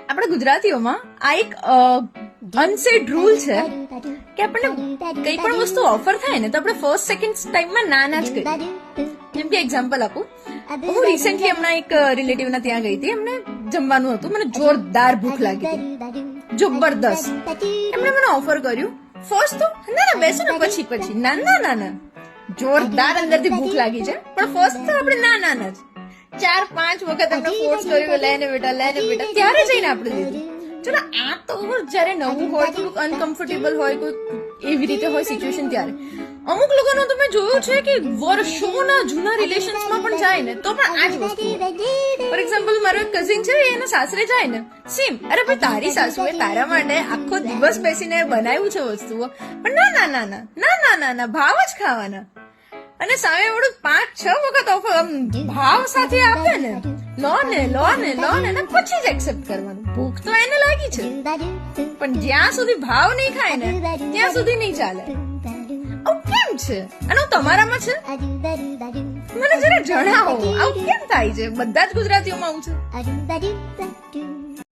આપણા ગુજરાતીઓમાં આ એક અનસેડ રૂલ છે કે આપણને કઈ પણ વસ્તુ ઓફર થાય ને તો આપણે ફર્સ્ટ સેકન્ડ ટાઈમમાં ના જ કરીએ. જેમ કે એક્ઝામ્પલ આપું, હું રિસેન્ટલી હમણાં એક રિલેટિવના ત્યાં ગઈ હતી. એમને જમવાનું હતું, મને જોરદાર ભૂખ લાગી હતી, જબરદસ્ત. એમણે મને ઓફર કર્યું. ફર્સ્ટ તો ના બેસો ને પછી ના જોરદાર અંદરથી ભૂખ લાગી છે, પણ ફર્સ્ટ તો આપણે ના જ 4-5 વખત એમને ફોર્સ કર્યું, લેને બેટા, ત્યારે જઈને આપણે લીધું. ચલો આ તો જયારે નવું હોય, થોડુંક અનકમ્ફર્ટેબલ હોય, કોઈ એવી રીતે હોય સિચ્યુએશન, ત્યારે અમુક લોકોનો તો મેં જોયું છે કે વર્ષોના જૂના રિલેશન્સમાં પણ જાય ને તો પણ આ જ વસ્તુ. ફોર એક્ઝામ્પલ, મારો એક કઝિન છે, એના સાસરે જાય ને સેમ, અરે ભાઈ તારી સાસુએ તારા માટે આખો દિવસ બેસીને બનાવ્યું છે વસ્તુઓ, પણ ના ભાવ જ ખાવાના. અને સામે વાળું 5-6 વખત ઓફર ભાવ સાથે આપે ને, લો ને પછી જ એક્સેપ્ટ કરવાનું. ભૂખ તો એને લાગી છે, પણ જ્યાં સુધી ભાવ નહીં ખાય ને ત્યાં સુધી નહીં ચાલે. આવું કેમ છે? અને તમારામાં છે? મને જરા જણાવો, આવું કેમ થાય છે? બધા જ ગુજરાતીઓમાં આવું છે.